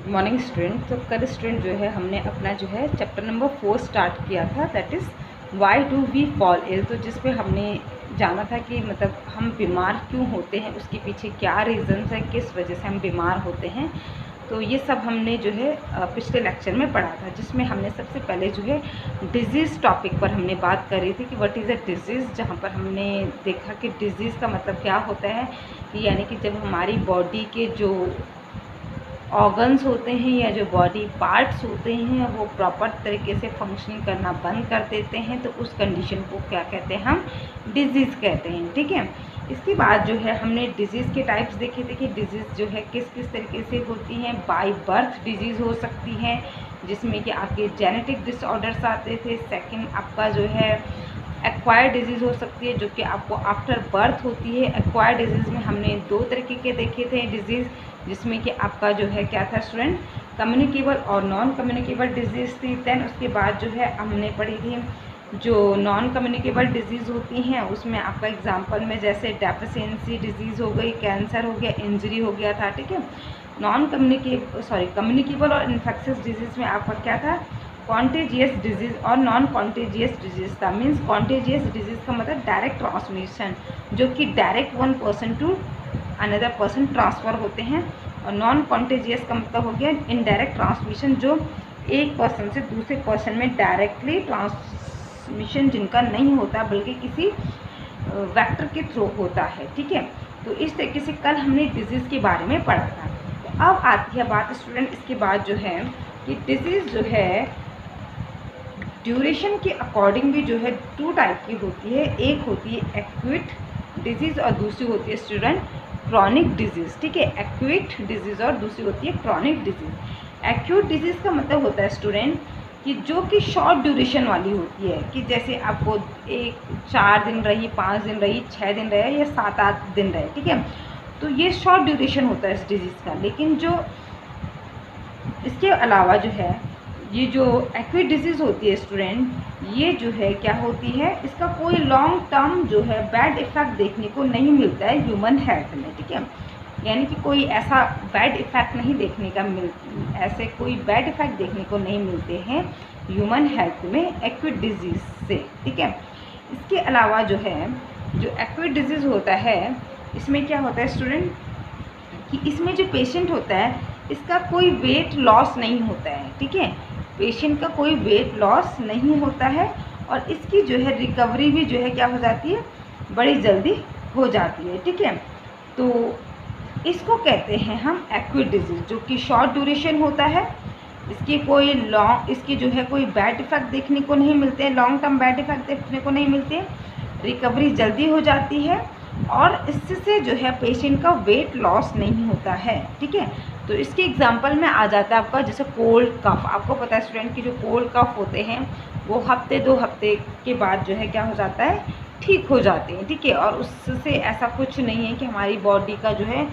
Morning student. तो कल student जो है हमने अपना जो है चैप्टर नंबर 4 स्टार्ट किया था, that is why do we fall ill. तो जिसपे हमने जाना था कि मतलब हम बीमार क्यों होते हैं, उसके पीछे क्या रीज़न्स है, किस वजह से हम बीमार होते हैं। तो ये सब हमने जो है पिछले लेक्चर में पढ़ा था, जिसमें हमने सबसे पहले जो है डिज़ीज़ टॉपिक पर हमने बात करी थी कि व्हाट इज़ अ डिज़ीज़, जहाँ पर हमने देखा कि डिज़ीज़ का मतलब क्या होता है कि यानी कि जब हमारी बॉडी के जो ऑर्गन्स होते हैं या जो बॉडी पार्ट्स होते हैं वो प्रॉपर तरीके से फंक्शनिंग करना बंद कर देते हैं, तो उस कंडीशन को क्या कहते हैं, हम डिजीज़ कहते हैं। ठीक है। इसके बाद जो है हमने डिजीज़ के टाइप्स देखे थे कि डिजीज़ जो है किस किस तरीके से होती हैं। बाय बर्थ डिजीज़ हो सकती है, जिसमें कि आपके जेनेटिक डिसऑर्डर्स आते थे। सेकंड आपका जो है एक्वायर्ड डिजीज़ हो सकती है, जो कि आपको आफ्टर बर्थ होती है। एक्वायर्ड डिजीज़ में हमने दो तरीके के देखे थे डिजीज़, जिसमें कि आपका जो है क्या था स्टूडेंट, कम्युनिकेबल और नॉन कम्युनिकेबल डिजीज़ थी। दैन उसके बाद जो है हमने पढ़ी थी जो नॉन कम्युनिकेबल डिजीज़ होती हैं, उसमें आपका एग्जांपल में जैसे डेफिशिएंसी डिजीज़ हो गई, कैंसर हो गया, इंजरी हो गया था। ठीक है। कम्युनिकेबल और इन्फेक्शियस डिजीज़ में आपका क्या था, कॉन्टेजियस डिजीज़ और नॉन कॉन्टेजियस डिजीज़ था। मीन्स कॉन्टेजियस डिजीज़ का मतलब डायरेक्ट ट्रांसमिशन, जो कि direct one person to another person transfer होते हैं। और नॉन कॉन्टेजियस का मतलब हो गया इनडायरेक्ट ट्रांसमिशन, जो एक पर्सन से दूसरे पर्सन में डायरेक्टली ट्रांसमिशन जिनका नहीं होता बल्कि किसी वेक्टर के थ्रू होता है। ठीक है। तो इस तरीके से कल हमने डिजीज़ के बारे में पढ़ा था। तो अब आती है बात स्टूडेंट इसके बाद जो है कि डिजीज़ जो है ड्यूरेशन के अकॉर्डिंग भी जो है टू टाइप की होती है। एक होती है एक्यूट डिजीज़ और दूसरी होती है स्टूडेंट क्रॉनिक डिजीज़। ठीक है। एक्यूट डिजीज़ और दूसरी होती है क्रॉनिक डिजीज़। एक्यूट डिजीज़ का मतलब होता है स्टूडेंट कि जो कि शॉर्ट ड्यूरेशन वाली होती है, कि जैसे आपको 4 दिन रही, 5 दिन रही, 6 दिन रहे या 7-8 दिन रहे। ठीक है। तो ये शॉर्ट ड्यूरेशन होता है इस डिजीज़ का। लेकिन जो इसके अलावा जो है ये जो एक्यूट डिजीज़ होती है स्टूडेंट, ये जो है क्या होती है, इसका कोई लॉन्ग टर्म जो है बैड इफ़ेक्ट देखने को नहीं मिलता है ह्यूमन हेल्थ में। ठीक है। यानी कि कोई ऐसा बैड इफ़ेक्ट नहीं देखने का ऐसे कोई बैड इफ़ेक्ट देखने को नहीं मिलते हैं ह्यूमन हेल्थ में एक्यूट डिजीज़ से। ठीक है। इसके अलावा जो है जो एक्यूट डिजीज़ होता है, इसमें क्या होता है स्टूडेंट कि इसमें जो पेशेंट होता है इसका कोई वेट लॉस नहीं होता है। ठीक है। पेशेंट का कोई वेट लॉस नहीं होता है और इसकी जो है रिकवरी भी जो है क्या हो जाती है, बड़ी जल्दी हो जाती है। ठीक है। तो इसको कहते हैं हम एक्यूट डिजीज़, जो कि शॉर्ट ड्यूरेशन होता है। इसकी जो है कोई बैड इफ़ेक्ट देखने को नहीं मिलते हैं, लॉन्ग टर्म बैड इफ़ेक्ट देखने को नहीं मिलते हैं, रिकवरी जल्दी हो जाती है और इससे जो है पेशेंट का वेट लॉस नहीं होता है। ठीक है। तो इसके एग्जांपल में आ जाता है आपका जैसे कोल्ड कफ। आपको पता है स्टूडेंट कि जो कोल्ड कफ होते हैं वो हफ्ते 2 हफ्ते के बाद जो है क्या हो जाता है, ठीक हो जाते हैं। ठीक है। और उससे ऐसा कुछ नहीं है कि हमारी बॉडी का जो है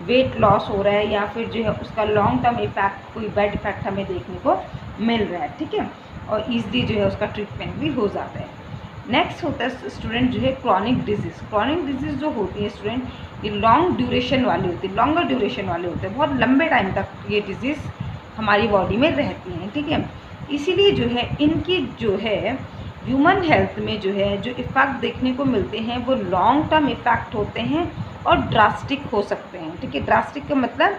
वेट लॉस हो रहा है या फिर जो है उसका लॉन्ग टर्म इफेक्ट, कोई बैड इफेक्ट हमें देखने को मिल रहा है। ठीक है। और ईजिली जो है उसका ट्रीटमेंट भी हो जाता है। नेक्स्ट होता है स्टूडेंट जो है क्रॉनिक डिजीज़। क्रॉनिक डिजीज़ जो होती है स्टूडेंट, ये लॉन्ग ड्यूरेशन वाली होती है, लॉन्गर ड्यूरेशन वाले होते हैं, बहुत लंबे टाइम तक ये डिजीज़ हमारी बॉडी में रहती हैं। ठीक है। इसीलिए जो है इनकी जो है ह्यूमन हेल्थ में जो है जो इफ़ेक्ट देखने को मिलते हैं वो लॉन्ग टर्म इफ़ेक्ट होते हैं और ड्रास्टिक हो सकते हैं। ठीक है। ड्रास्टिक का मतलब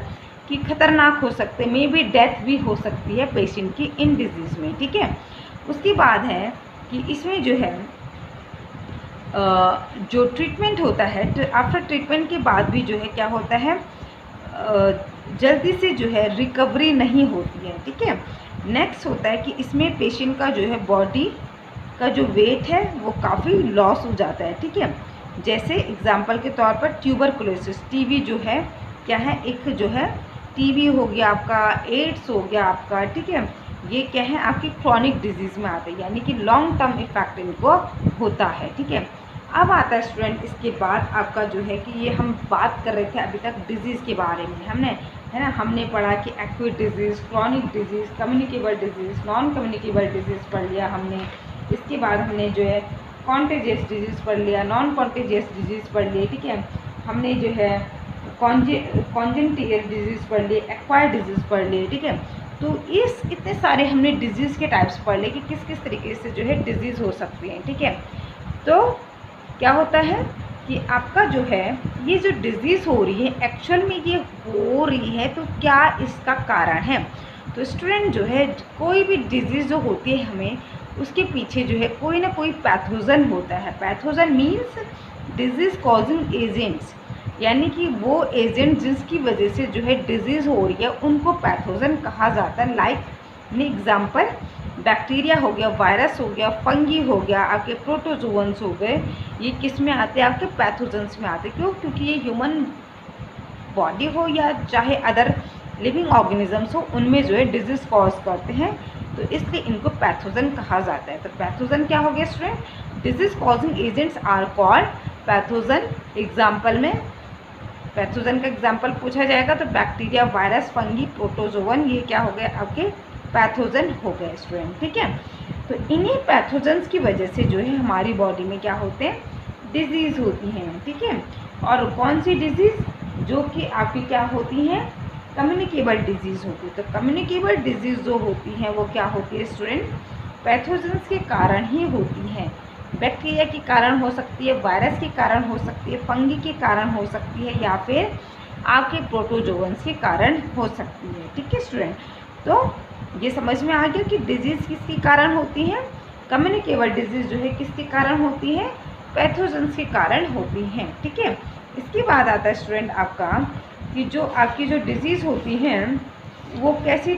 कि खतरनाक हो सकते हैं, मे बी डेथ भी हो सकती है पेशेंट की इन डिजीज़ में। ठीक है। उसके बाद है कि इसमें जो है जो ट्रीटमेंट होता है, आफ्टर ट्रीटमेंट के बाद भी जो है क्या होता है, जल्दी से जो है रिकवरी नहीं होती है। ठीक है। नेक्स्ट होता है कि इसमें पेशेंट का जो है बॉडी का जो वेट है वो काफ़ी लॉस हो जाता है। ठीक है। जैसे एग्जांपल के तौर पर ट्यूबरकुलोसिस, टीबी जो है क्या है, एक जो है टीबी हो गया आपका, एड्स हो गया आपका। ठीक है। ये क्या है आपकी क्रॉनिक डिजीज़ में आते हैं, यानी कि लॉन्ग टर्म इफेक्ट इनको होता है। ठीक है। अब आता है स्टूडेंट इसके बाद आपका जो है कि ये हम बात कर रहे थे अभी तक डिजीज़ के बारे में, हमने पढ़ा कि acute disease, chronic disease, communicable disease, non communicable disease पढ़ लिया हमने। इसके बाद हमने जो है कॉन्टेजियस डिजीज़ पढ़ लिया, नॉन कॉन्टेजियस डिजीज़ पढ़ लिया। ठीक है। हमने जो है कॉन्जेनिटल डिजीज़ पढ़ लिए, एक्वायर्ड डिजीज़ पढ़ लिए, ठीक है। तो इस इतने सारे हमने डिजीज़ के टाइप्स पढ़ लिए कि किस किस तरीके से जो है डिजीज़ हो सकती हैं, ठीक है। तो क्या होता है कि आपका जो है ये जो डिज़ीज़ हो रही है एक्चुअल में ये हो रही है तो क्या इसका कारण है। तो स्टूडेंट जो है कोई भी डिज़ीज़ जो होती है हमें उसके पीछे जो है कोई ना कोई पैथोजन होता है। Pathogen means disease causing agents, यानी कि वो एजेंट जिसकी वजह से जो है डिजीज़ हो रही है उनको पैथोजन कहा जाता है। लाइक एग्जाम्पल बैक्टीरिया हो गया, वायरस हो गया, फंगी हो गया, आपके प्रोटोजोअन्स हो गए, ये किस में आते हैं, आपके पैथोजन्स में आते हैं। क्यों? क्योंकि ये ह्यूमन बॉडी हो या चाहे अदर लिविंग ऑर्गेनिजम्स हो उनमें जो है डिजीज़ कॉज करते हैं, तो इसलिए इनको पैथोजन कहा जाता है। तो पैथोजन क्या हो गया student, disease causing agents are called pathogen. Example में पैथोजन का एग्जाम्पल पूछा जाएगा तो बैक्टीरिया, वायरस, फंगी, प्रोटोजोवन, ये क्या हो गए आपके पैथोजन हो गए स्टूडेंट, ठीक है। तो इन्हीं पैथोजन्स की वजह से जो है हमारी बॉडी में क्या होते हैं, डिजीज़ होती हैं, ठीक है। और कौन सी डिजीज़, जो कि आपकी क्या होती हैं, कम्युनिकेबल डिजीज़ होती है। तो कम्युनिकेबल डिजीज़ जो होती हैं वो क्या होती है स्टूडेंट, पैथोजन्स के कारण ही होती हैं। बैक्टीरिया के कारण हो सकती है, वायरस के कारण हो सकती है, फंगी के कारण हो सकती है, या फिर आपके प्रोटोजोअन्स के कारण हो सकती है, ठीक है स्टूडेंट। तो ये समझ में आ गया कि डिजीज़ किसके कारण होती है, कम्युनिकेबल डिजीज़ जो है किसके कारण होती है, पैथोजन्स के कारण होती हैं, ठीक है। इसके बाद आता है स्टूडेंट आपका कि जो आपकी जो डिजीज़ होती हैं वो कैसी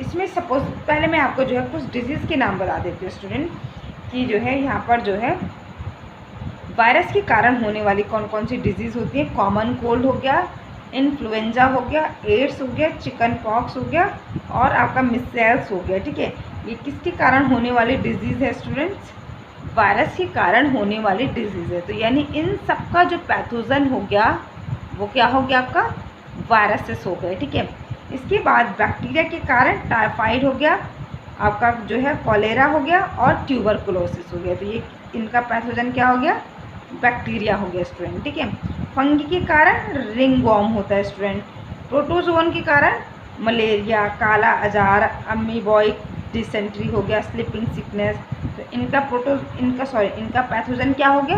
इसमें सपोज पहले मैं आपको जो है कुछ डिजीज़ के नाम बता देती हूँ स्टूडेंट कि जो है यहाँ पर जो है वायरस के कारण होने वाली कौन कौन सी डिजीज़ होती है। कॉमन कोल्ड हो गया, इन्फ्लुएंजा हो गया, एड्स हो गया, चिकन पॉक्स हो गया और आपका मिसेल्स हो गया, ठीक है। ये किसके कारण होने वाली डिजीज़ है स्टूडेंट्स, वायरस के कारण होने वाली डिजीज़ है। तो यानी इन सब का जो पैथोजन हो गया वो क्या हो गया आपका, वायरसेस हो गए, ठीक है। इसके बाद बैक्टीरिया के कारण टाइफाइड हो गया, आपका जो है कॉलेरा हो गया और ट्यूबरकुलोसिस हो गया। तो ये इनका पैथोजन क्या हो गया, बैक्टीरिया हो गया स्टूडेंट, ठीक है। फंगी के कारण रिंगवॉर्म होता है स्टूडेंट। प्रोटोजोअन के कारण मलेरिया, काला अजार, अमीबॉइक डिसेंट्री हो गया, स्लीपिंग सिकनेस। तो इनका पैथोजन क्या हो गया,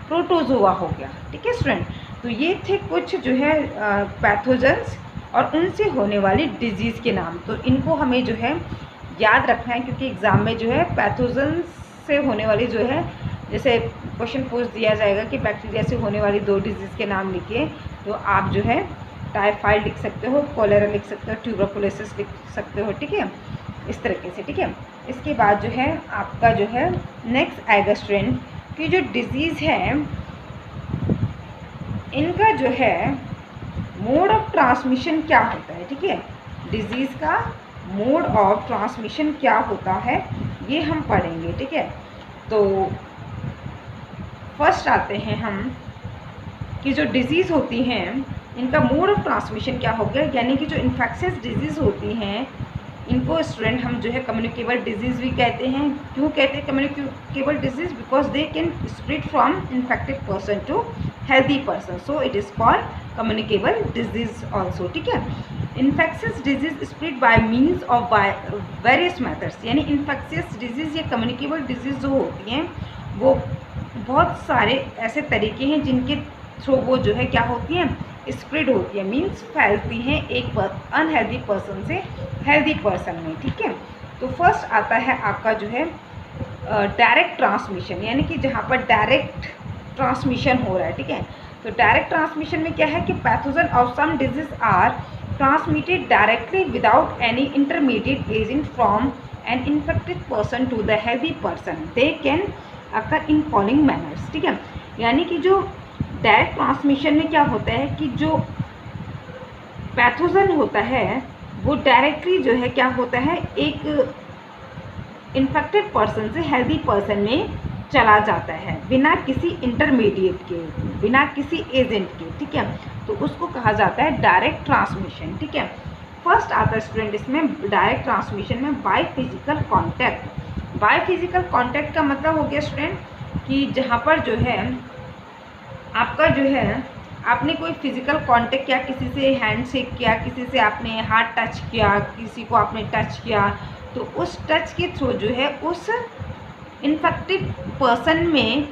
प्रोटोजोआ हो गया, ठीक है स्टूडेंट। तो ये थे कुछ जो है पैथोजन्स और उनसे होने वाली डिजीज़ के नाम। तो इनको हमें जो है याद रखना है क्योंकि एग्ज़ाम में जो है पैथोजन्स से होने वाली जो है जैसे क्वेश्चन पूछ दिया जाएगा कि बैक्टीरिया से होने वाली 2 डिजीज़ के नाम लिखिए, तो आप जो है टाइफाइड लिख सकते हो, कॉलेरा लिख सकते हो, ट्यूबरकुलोसिस लिख सकते हो, ठीक है, इस तरीके से, ठीक है। इसके बाद जो है आपका जो है नेक्स्ट आएगा स्टूडेंट की जो डिज़ीज़ है इनका जो है मोड ऑफ ट्रांसमिशन क्या होता है, ठीक है। डिजीज़ का मोड ऑफ ट्रांसमिशन क्या होता है ये हम पढ़ेंगे, ठीक है। तो फर्स्ट आते हैं हम कि जो डिजीज़ होती हैं इनका मोड ऑफ ट्रांसमिशन क्या हो गया, यानी कि जो इन्फेक्शियस डिजीज़ होती हैं इनको स्टूडेंट हम जो है कम्युनिकेबल डिजीज़ भी कहते हैं। क्यों कहते हैं communicable disease, because they can spread from infected person to healthy person, so it is called communicable disease also, ठीक है। Infectious disease spread by means of various methods, यानी इन्फेक्शियस डिजीज़ या कम्युनिकेबल डिजीज़ जो होती हैं वो बहुत सारे ऐसे तरीके हैं जिनके थ्रू वो जो है क्या होती हैं, स्प्रेड होती है, मीन्स फैलती हैं एक अनहेल्दी पर्सन से हेल्दी पर्सन में, ठीक है। तो फर्स्ट आता है आपका जो है डायरेक्ट ट्रांसमिशन, यानी कि जहाँ पर डायरेक्ट ट्रांसमिशन हो रहा है, ठीक है। तो डायरेक्ट ट्रांसमिशन में क्या है कि pathogen of some disease are transmitted directly without any intermediate agent from an infected person to the healthy person, they can occur in following manners, ठीक है। यानी कि जो डायरेक्ट ट्रांसमिशन में क्या होता है कि जो पैथोजन होता है वो डायरेक्टली जो है क्या होता है एक इन्फेक्टेड पर्सन से हेल्दी पर्सन में चला जाता है बिना किसी इंटरमीडिएट के, बिना किसी एजेंट के, ठीक है। तो उसको कहा जाता है डायरेक्ट ट्रांसमिशन, ठीक है। फर्स्ट आता है स्टूडेंट इसमें डायरेक्ट ट्रांसमिशन में by physical contact. By physical contact का मतलब हो गया स्टूडेंट कि जहाँ पर जो है आपका जो है आपने कोई फिज़िकल कांटेक्ट किया, किसी से हैंड शेक किया, किसी से आपने हाथ टच किया, किसी को आपने टच किया, तो उस टच के थ्रू जो है उस इन्फेक्टेड पर्सन में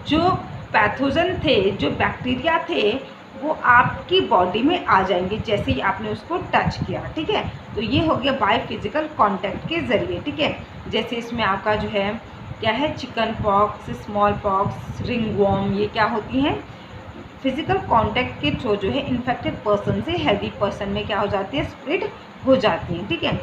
जो पैथोजन थे, जो बैक्टीरिया थे, वो आपकी बॉडी में आ जाएंगे जैसे ही आपने उसको टच किया। ठीक है, तो ये हो गया बाय फिजिकल कांटेक्ट के ज़रिए। ठीक है, जैसे इसमें आपका जो है क्या है, chicken pox, small pox, ringworm, ये क्या होती हैं, फिजिकल कांटेक्ट के थ्रू जो है इन्फेक्टेड पर्सन से हेल्दी पर्सन में क्या हो जाती है, स्प्रेड हो जाती हैं। ठीक है,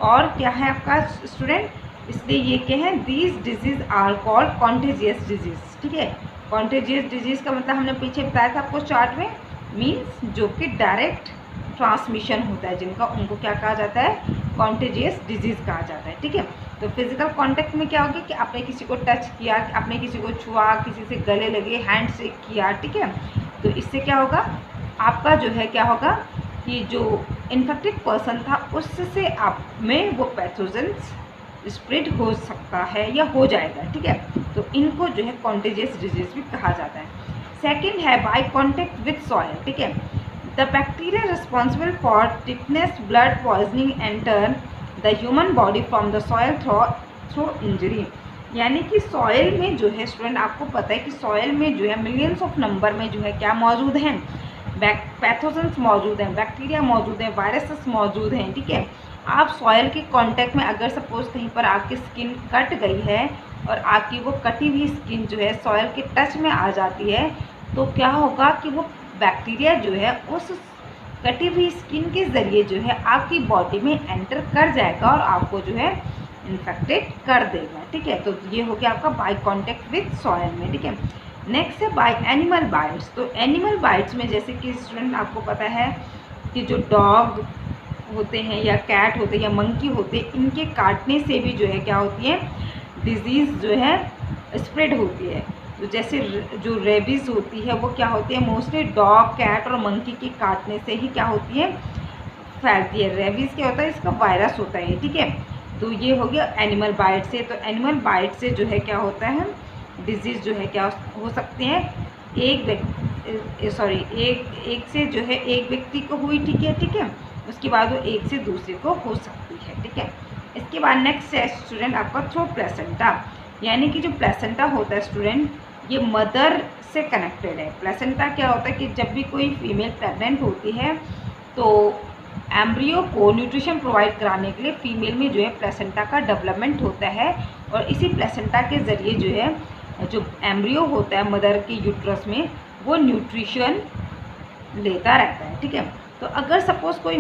और क्या है आपका स्टूडेंट, इसलिए ये क्या है, these disease are called contagious disease. ठीक है, कॉन्टेजियस डिजीज़ का मतलब हमने पीछे बताया था आपको चार्ट में, मीन्स जो कि डायरेक्ट ट्रांसमिशन होता है जिनका, उनको क्या कहा जाता है, कॉन्टेजियस डिजीज़ कहा जाता है। ठीक है, तो फिजिकल कांटेक्ट में क्या होगा कि आपने किसी को टच किया, आपने किसी को छुआ, किसी से गले लगे, हैंड शेक किया। ठीक है, तो इससे क्या होगा, आपका जो है क्या होगा कि जो इन्फेक्टेड पर्सन था उससे आप में वो पैथोजेंस स्प्रेड हो सकता है या हो जाएगा। ठीक है, तो इनको जो है कॉन्टेजियस डिजीज भी कहा जाता है। सेकंड है बाय कांटेक्ट विद सॉइल। ठीक है, the bacteria responsible for tetanus blood poisoning enter the human body from the soil through injury. यानी कि सॉइल में जो है स्टूडेंट, आपको पता है कि सॉइल में जो है मिलियंस ऑफ नंबर में जो है क्या मौजूद हैं, पैथोजेंस मौजूद हैं, बैक्टीरिया मौजूद हैं, वायरसेस मौजूद हैं। ठीक है, आप सॉइल के कांटेक्ट में अगर सपोज कहीं पर आपकी स्किन कट गई है और आपकी वो कटी हुई स्किन जो है सॉइल के टच में आ जाती है, तो क्या होगा कि वो बैक्टीरिया जो है उस कटी हुई स्किन के ज़रिए जो है आपकी बॉडी में एंटर कर जाएगा और आपको जो है इन्फेक्टेड कर देगा। ठीक है, तो ये हो गया आपका बाय कांटेक्ट विद सॉइल में। ठीक है, नेक्स्ट है बाय एनिमल बाइट्स। तो एनिमल बाइट्स में जैसे कि स्टूडेंट आपको पता है कि जो डॉग होते हैं या कैट होते हैं या मंकी होते हैं, इनके काटने से भी जो है क्या होती है, डिजीज़ जो है स्प्रेड होती है। तो जैसे जो रेबीज़ होती है वो क्या होती है, मोस्टली डॉग, कैट और मंकी के काटने से ही क्या होती है, फैलती है। रेबीज़ क्या होता है, इसका वायरस होता है। ठीक है, तो ये हो गया एनिमल बाइट से। तो एनिमल बाइट से जो है क्या होता है, डिजीज़ जो है क्या हो सकते हैं, एक से जो है एक व्यक्ति को हुई। ठीक है, उसके बाद वो एक से दूसरे को हो सकती है। ठीक है, इसके बाद नेक्स्ट है स्टूडेंट आपका थ्रू प्लेसेंटा। यानी कि जो प्लेसेंटा होता है स्टूडेंट, ये मदर से कनेक्टेड है। प्लेसेंटा क्या होता है कि जब भी कोई फीमेल प्रेग्नेंट होती है तो एम्ब्रियो को न्यूट्रिशन प्रोवाइड कराने के लिए फीमेल में जो है प्लेसेंटा का डेवलपमेंट होता है, और इसी प्लेसेंटा के ज़रिए जो है जो एम्ब्रियो होता है मदर की यूट्रस में, वो न्यूट्रिशन लेता रहता है। ठीक है, तो अगर सपोज़ कोई